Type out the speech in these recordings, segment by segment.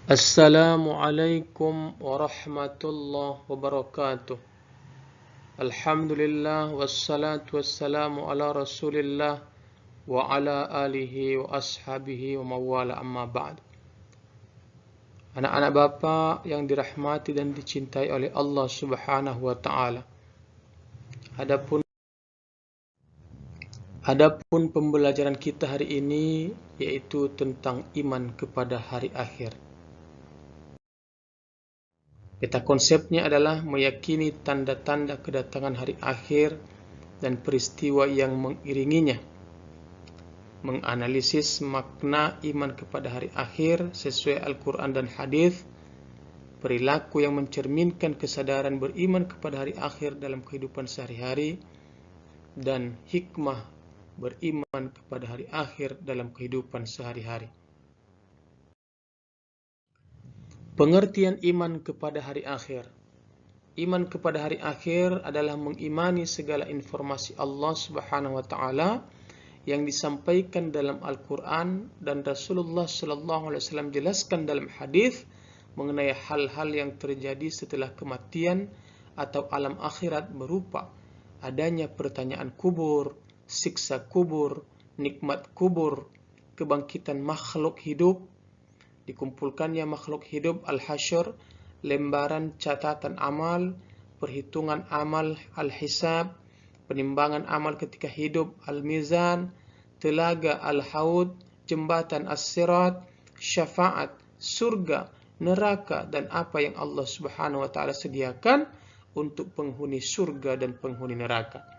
Assalamualaikum warahmatullahi wabarakatuh. Alhamdulillah wassalatu wassalamu ala Rasulillah wa ala alihi wa ashabihi wa mawala amma ba'd. Anak-anak Bapak yang dirahmati dan dicintai oleh Allah Subhanahu wa taala. Adapun pembelajaran kita hari ini yaitu tentang iman kepada hari akhir. Peta konsepnya adalah meyakini tanda-tanda kedatangan hari akhir dan peristiwa yang mengiringinya. Menganalisis makna iman kepada hari akhir sesuai Al-Quran dan hadis, perilaku yang mencerminkan kesadaran beriman kepada hari akhir dalam kehidupan sehari-hari, dan hikmah beriman kepada hari akhir dalam kehidupan sehari-hari. Pengertian iman kepada hari akhir. Iman kepada hari akhir adalah mengimani segala informasi Allah Subhanahu wa taala yang disampaikan dalam Al-Quran dan Rasulullah sallallahu alaihi wasallam jelaskan dalam hadis mengenai hal-hal yang terjadi setelah kematian atau alam akhirat, berupa adanya pertanyaan kubur, siksa kubur, nikmat kubur, kebangkitan makhluk hidup, dikumpulkannya makhluk hidup al-hasyr, lembaran catatan amal, perhitungan amal al-hisab, penimbangan amal ketika hidup al-mizan, telaga al-haud, jembatan as-sirat, syafaat, surga, neraka, dan apa yang Allah Subhanahu wa taala sediakan untuk penghuni surga dan penghuni neraka.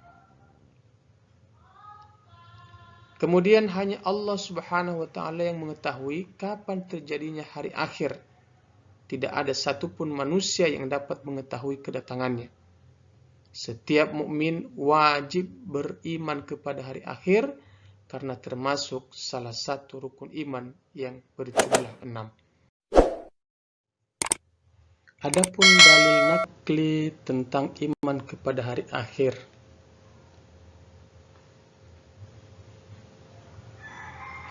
Kemudian hanya Allah Subhanahu wa taala yang mengetahui kapan terjadinya hari akhir. Tidak ada satupun manusia yang dapat mengetahui kedatangannya. Setiap mukmin wajib beriman kepada hari akhir karena termasuk salah satu rukun iman yang berjumlah 6. Adapun dalil nakli tentang iman kepada hari akhir.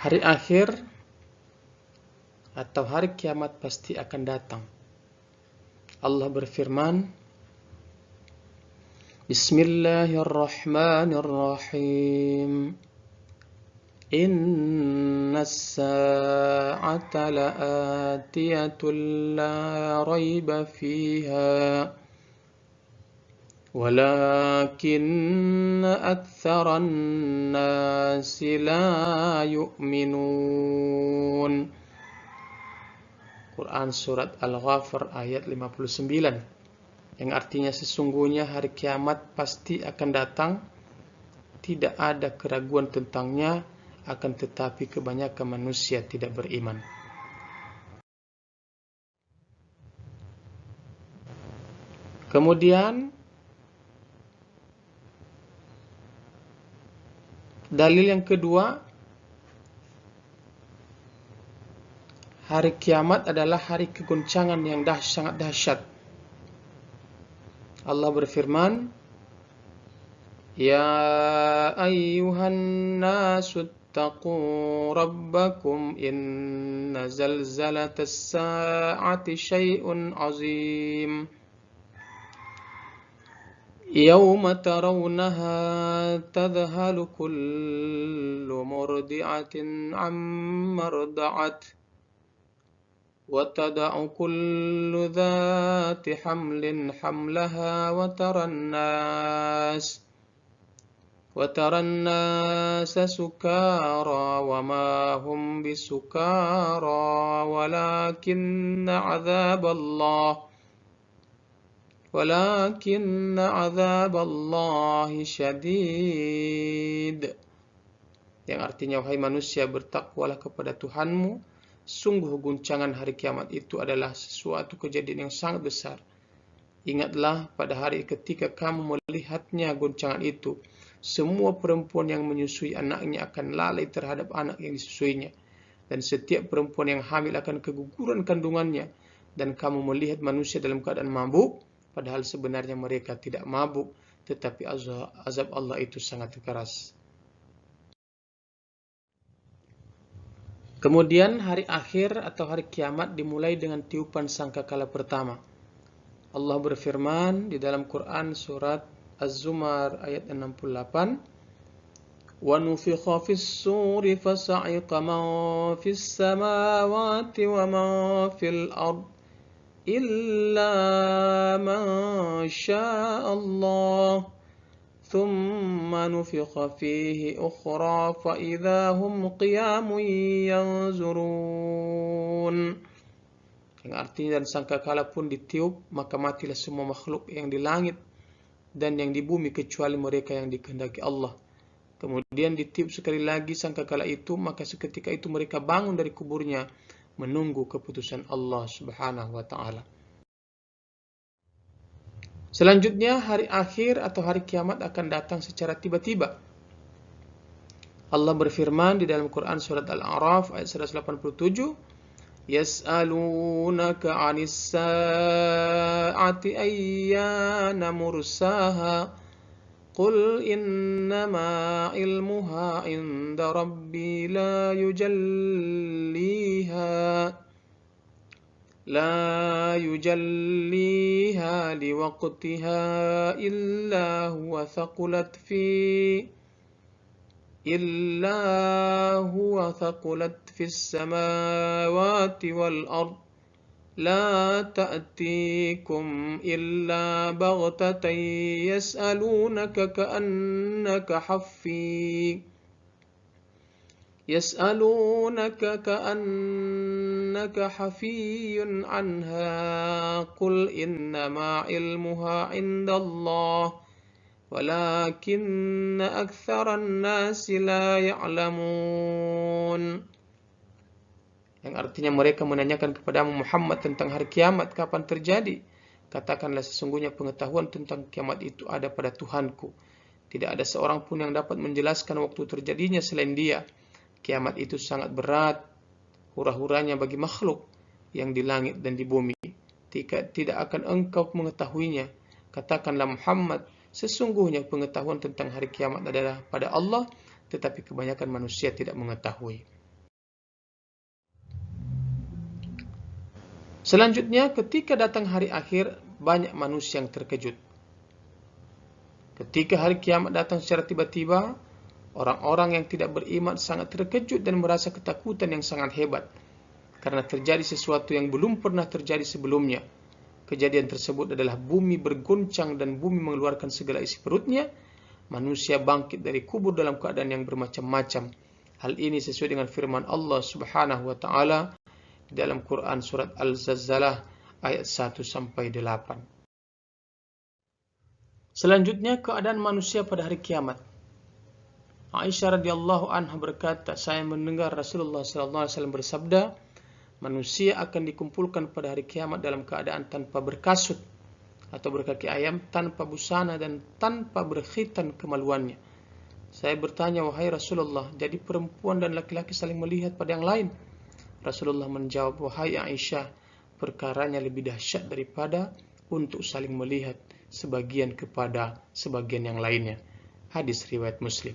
Hari akhir atau hari kiamat pasti akan datang. Allah berfirman, Bismillahirrahmanirrahim. Innas sa'ata la'atiyatun la raiba fiha walakin aktsaran nasi la yu'minun. Quran Surat Al-Ghafir ayat 59, yang artinya sesungguhnya hari kiamat pasti akan datang, tidak ada keraguan tentangnya, akan tetapi kebanyakan manusia tidak beriman. Kemudian dalil yang kedua, hari kiamat adalah hari kegoncangan yang sangat dahsyat. Allah berfirman, Ya ayyuhan nasu ittaqu rabbakum inna zalzalatas sa'ati syai'un azim. Yawma tarawnaha tadhalu kullu murdi'atin amma arda'at wa tada'u kullu dhati hamlin hamlaha wa taran nas sukara wa ma hum bisukara walakinna 'adzaballahi syadid. Yang artinya, wahai manusia, bertakwalah kepada Tuhanmu, sungguh guncangan hari kiamat itu adalah sesuatu kejadian yang sangat besar. Ingatlah pada hari ketika kamu melihatnya guncangan itu, semua perempuan yang menyusui anaknya akan lalai terhadap anak yang disusuinya, dan setiap perempuan yang hamil akan keguguran kandungannya, dan kamu melihat manusia dalam keadaan mabuk, padahal sebenarnya mereka tidak mabuk, tetapi azab Allah itu sangat keras. Kemudian hari akhir atau hari kiamat dimulai dengan tiupan sangkakala pertama. Allah berfirman di dalam Quran surat Az-Zumar ayat 68, وَنُفِخَ فِي الصُّورِ فَصَعِقَ مَنْ فِي السَّمَاوَاتِ وَمَنْ فِي الْأَرْضِ إِلَّا مَنْ شَاءَ اللَّهُ ثُمَّ نُفِخَ فِيهِ أُخْرَى فَإِذَا هُمْ قِيَامٌ يَنْظُرُونَ. Yang artinya dan sangkakala pun ditiup, maka matilah semua makhluk yang di langit dan yang di bumi kecuali mereka yang dikehendaki Allah. Kemudian ditiup sekali lagi sangkakala itu, maka seketika itu mereka bangun dari kuburnya menunggu keputusan Allah Subhanahu wa taala. Selanjutnya hari akhir atau hari kiamat akan datang secara tiba-tiba. Allah berfirman di dalam Quran surat Al-A'raf ayat 187, يَسْأَلُونَكَ عَنِ السَّاعَةِ أَيَّانَ مُرْسَاهَا قُلْ إِنَّمَا عِلْمُهَا عِنْدَ رَبِّي لَا يُجَلِّيهَا لِوَقْتِهَا إِلَّا هُوَ ثَقُلَتْ فِي السَّمَاوَاتِ وَالْأَرْضِ لا تأتيكم إلا بغتة يسألونك كأنك حفي عنها قل إنما علمها عند الله ولكن أكثر الناس لا يعلمون. Yang artinya mereka menanyakan kepadamu Muhammad tentang hari kiamat kapan terjadi. Katakanlah sesungguhnya pengetahuan tentang kiamat itu ada pada Tuhanku. Tidak ada seorang pun yang dapat menjelaskan waktu terjadinya selain Dia. Kiamat itu sangat berat, hura-huranya bagi makhluk yang di langit dan di bumi. Tidak akan engkau mengetahuinya. Katakanlah Muhammad, sesungguhnya pengetahuan tentang hari kiamat adalah pada Allah, tetapi kebanyakan manusia tidak mengetahui. Selanjutnya, ketika datang hari akhir, banyak manusia yang terkejut. Ketika hari kiamat datang secara tiba-tiba, orang-orang yang tidak beriman sangat terkejut dan merasa ketakutan yang sangat hebat, karena terjadi sesuatu yang belum pernah terjadi sebelumnya. Kejadian tersebut adalah bumi berguncang dan bumi mengeluarkan segala isi perutnya. Manusia bangkit dari kubur dalam keadaan yang bermacam-macam. Hal ini sesuai dengan firman Allah Subhanahu wa taala dalam Quran surat Al-Zalzalah ayat 1-8. Selanjutnya keadaan manusia pada hari kiamat. Aisyah radhiyallahu anha berkata, saya mendengar Rasulullah sallallahu alaihi wasallam bersabda, manusia akan dikumpulkan pada hari kiamat dalam keadaan tanpa berkasut atau berkaki ayam, tanpa busana dan tanpa berkhitan kemaluannya. Saya bertanya, wahai Rasulullah, jadi perempuan dan laki-laki saling melihat pada yang lain? Rasulullah menjawab, wahai Aisyah, perkaranya lebih dahsyat daripada untuk saling melihat sebagian kepada sebagian yang lainnya. Hadis riwayat Muslim.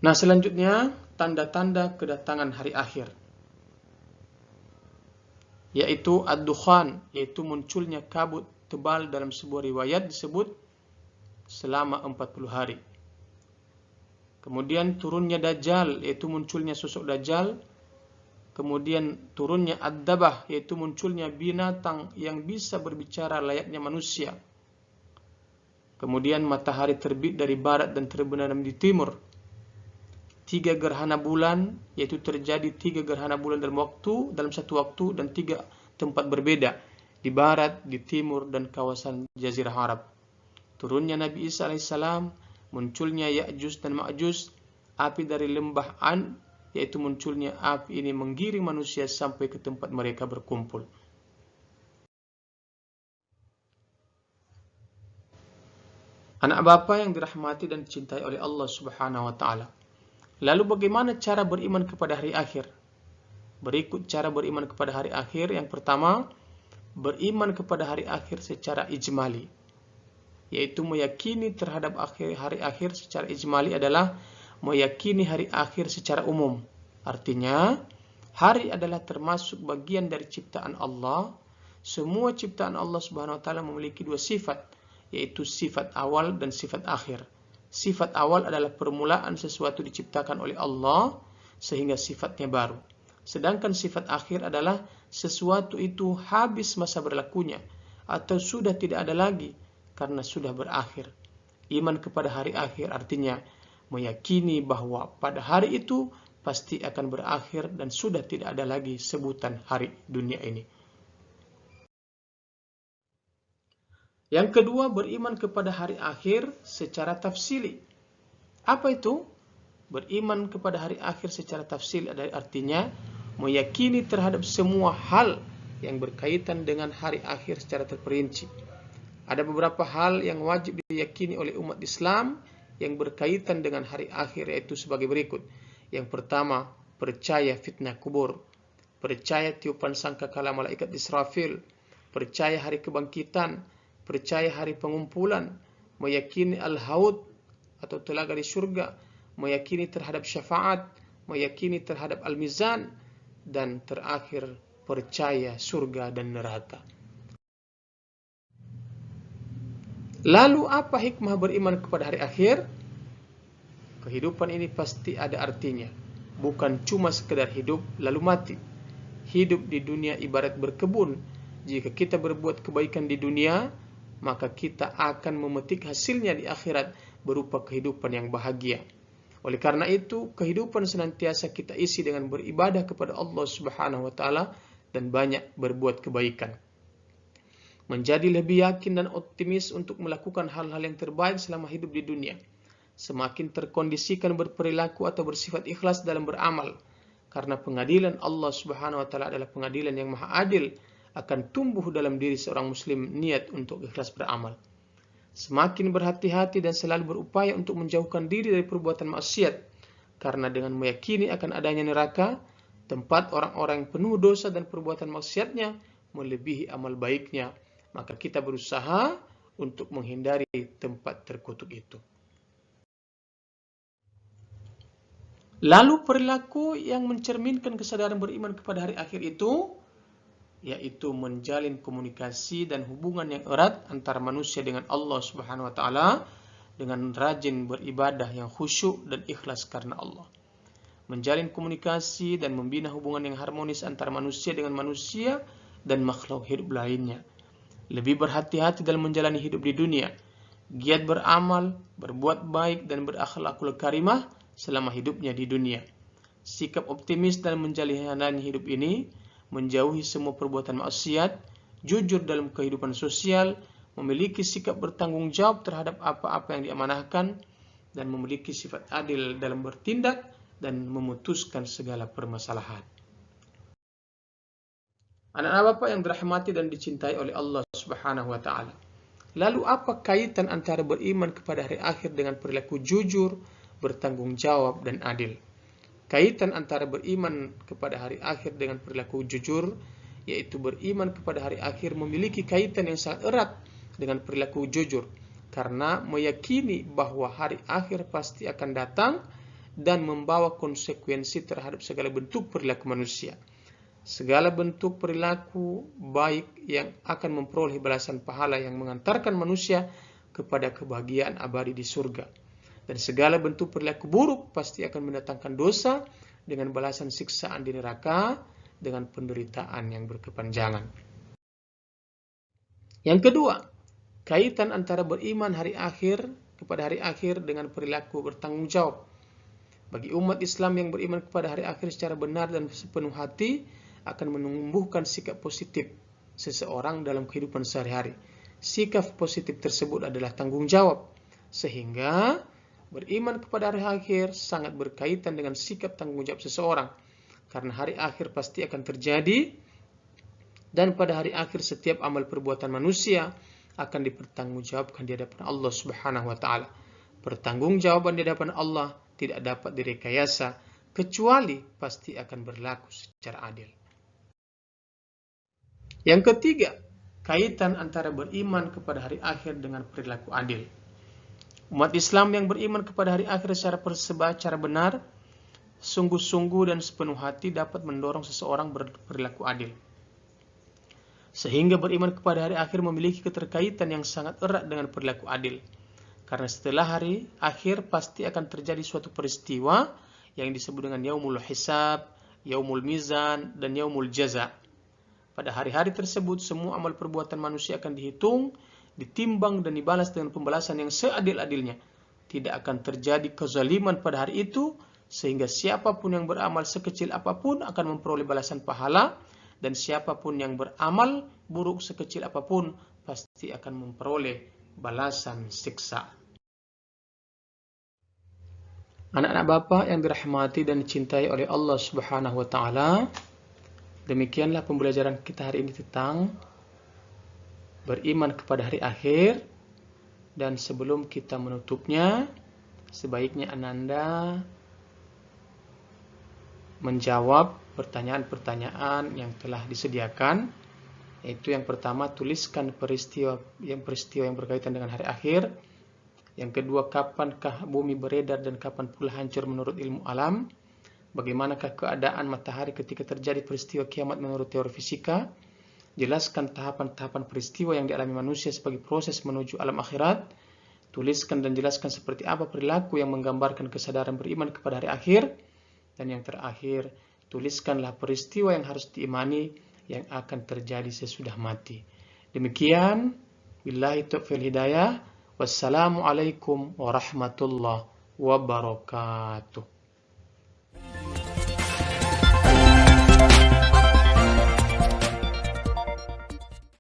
Nah, selanjutnya tanda-tanda kedatangan hari akhir, yaitu ad-dukhan, yaitu munculnya kabut tebal. Dalam sebuah riwayat disebut selama 40 hari. Kemudian turunnya Dajjal, yaitu munculnya sosok Dajjal. Kemudian turunnya Ad-Dabah, yaitu munculnya binatang yang bisa berbicara layaknya manusia. Kemudian matahari terbit dari barat dan terbenam di timur. 3 gerhana bulan, yaitu terjadi 3 gerhana bulan dalam satu waktu dan 3 tempat berbeda, di barat, di timur, dan kawasan Jazirah Arab. Turunnya Nabi Isa alaihissalam, munculnya Ya'juj dan Ma'juj, api dari lembah An, yaitu munculnya api ini menggiring manusia sampai ke tempat mereka berkumpul. Anak bapa yang dirahmati dan dicintai oleh Allah Subhanahu wa taala. Lalu bagaimana cara beriman kepada hari akhir? Berikut cara beriman kepada hari akhir. Yang pertama, beriman kepada hari akhir secara ijmali, yaitu meyakini terhadap hari akhir secara ijmali adalah meyakini hari akhir secara umum. Artinya, hari adalah termasuk bagian dari ciptaan Allah. Semua ciptaan Allah Subhanahu wa taala memiliki dua sifat, yaitu sifat awal dan sifat akhir. Sifat awal adalah permulaan sesuatu diciptakan oleh Allah sehingga sifatnya baru. Sedangkan sifat akhir adalah sesuatu itu habis masa berlakunya atau sudah tidak ada lagi karena sudah berakhir. Iman kepada hari akhir artinya meyakini bahwa pada hari itu pasti akan berakhir dan sudah tidak ada lagi sebutan hari dunia ini. Yang kedua, beriman kepada hari akhir secara tafsili. Apa itu? Beriman kepada hari akhir secara tafsili adalah artinya meyakini terhadap semua hal yang berkaitan dengan hari akhir secara terperinci. Ada beberapa hal yang wajib diyakini oleh umat Islam yang berkaitan dengan hari akhir, yaitu sebagai berikut. Yang pertama, percaya fitnah kubur, percaya tiupan sangkakala malaikat Israfil, percaya hari kebangkitan, percaya hari pengumpulan, meyakini al-haud atau telaga di surga, meyakini terhadap syafaat, meyakini terhadap al-mizan, dan terakhir percaya surga dan neraka. Lalu apa hikmah beriman kepada hari akhir? Kehidupan ini pasti ada artinya, bukan cuma sekedar hidup lalu mati. Hidup di dunia ibarat berkebun. Jika kita berbuat kebaikan di dunia, maka kita akan memetik hasilnya di akhirat berupa kehidupan yang bahagia. Oleh karena itu, kehidupan senantiasa kita isi dengan beribadah kepada Allah Subhanahu wa taala dan banyak berbuat kebaikan. Menjadi lebih yakin dan optimis untuk melakukan hal-hal yang terbaik selama hidup di dunia. Semakin terkondisikan berperilaku atau bersifat ikhlas dalam beramal. Karena pengadilan Allah Subhanahu wa taala adalah pengadilan yang maha adil, akan tumbuh dalam diri seorang muslim niat untuk ikhlas beramal. Semakin berhati-hati dan selalu berupaya untuk menjauhkan diri dari perbuatan maksiat, karena dengan meyakini akan adanya neraka, tempat orang-orang yang penuh dosa dan perbuatan maksiatnya melebihi amal baiknya, maka kita berusaha untuk menghindari tempat terkutuk itu. Lalu perilaku yang mencerminkan kesadaran beriman kepada hari akhir itu, yaitu menjalin komunikasi dan hubungan yang erat antara manusia dengan Allah Subhanahu wa taala dengan rajin beribadah yang khusyuk dan ikhlas karena Allah. Menjalin komunikasi dan membina hubungan yang harmonis antara manusia dengan manusia dan makhluk hidup lainnya. Lebih berhati-hati dalam menjalani hidup di dunia, giat beramal, berbuat baik dan berakhlakul karimah selama hidupnya di dunia. Sikap optimis dalam menjalani hidup ini, menjauhi semua perbuatan maksiat, jujur dalam kehidupan sosial, memiliki sikap bertanggung jawab terhadap apa-apa yang diamanahkan, dan memiliki sifat adil dalam bertindak dan memutuskan segala permasalahan. Anak-anak Bapak yang dirahmati dan dicintai oleh Allah Subhanahu wa taala. Lalu apa kaitan antara beriman kepada hari akhir dengan perilaku jujur, bertanggung jawab dan adil? Kaitan antara beriman kepada hari akhir dengan perilaku jujur, yaitu beriman kepada hari akhir memiliki kaitan yang sangat erat dengan perilaku jujur, karena meyakini bahwa hari akhir pasti akan datang dan membawa konsekuensi terhadap segala bentuk perilaku manusia. Segala bentuk perilaku baik yang akan memperoleh balasan pahala yang mengantarkan manusia kepada kebahagiaan abadi di surga. Dan segala bentuk perilaku buruk pasti akan mendatangkan dosa dengan balasan siksaan di neraka dengan penderitaan yang berkepanjangan. Yang kedua, kaitan antara beriman hari akhir kepada hari akhir dengan perilaku bertanggung jawab. Bagi umat Islam yang beriman kepada hari akhir secara benar dan sepenuh hati, akan menumbuhkan sikap positif seseorang dalam kehidupan sehari-hari. Sikap positif tersebut adalah tanggung jawab, sehingga beriman kepada hari akhir sangat berkaitan dengan sikap tanggung jawab seseorang, karena hari akhir pasti akan terjadi, dan pada hari akhir setiap amal perbuatan manusia akan dipertanggungjawabkan di hadapan Allah Subhanahu wa taala. Pertanggungjawaban di hadapan Allah tidak dapat direkayasa, kecuali pasti akan berlaku secara adil. Yang ketiga, kaitan antara beriman kepada hari akhir dengan perilaku adil. Umat Islam yang beriman kepada hari akhir secara benar, sungguh-sungguh dan sepenuh hati dapat mendorong seseorang berperilaku adil. Sehingga beriman kepada hari akhir memiliki keterkaitan yang sangat erat dengan perilaku adil. Karena setelah hari akhir pasti akan terjadi suatu peristiwa yang disebut dengan yaumul hisab, yaumul mizan, dan yaumul jaza. Pada hari-hari tersebut semua amal perbuatan manusia akan dihitung, ditimbang dan dibalas dengan pembalasan yang seadil-adilnya. Tidak akan terjadi kezaliman pada hari itu, sehingga siapapun yang beramal sekecil apapun akan memperoleh balasan pahala, dan siapapun yang beramal buruk sekecil apapun pasti akan memperoleh balasan siksa. Anak-anak Bapak yang dirahmati dan dicintai oleh Allah Subhanahu wa taala, demikianlah pembelajaran kita hari ini tentang beriman kepada hari akhir. Dan sebelum kita menutupnya, sebaiknya Ananda menjawab pertanyaan-pertanyaan yang telah disediakan, yaitu yang pertama, tuliskan peristiwa yang berkaitan dengan hari akhir. Yang kedua, kapankah bumi beredar dan kapan pula hancur menurut ilmu alam? Bagaimanakah keadaan matahari ketika terjadi peristiwa kiamat menurut teori fisika? Jelaskan tahapan-tahapan peristiwa yang dialami manusia sebagai proses menuju alam akhirat. Tuliskan dan jelaskan seperti apa perilaku yang menggambarkan kesadaran beriman kepada hari akhir. Dan yang terakhir, tuliskanlah peristiwa yang harus diimani yang akan terjadi sesudah mati. Demikian, billahi taufiq hidayah. Wassalamualaikum warahmatullahi wabarakatuh.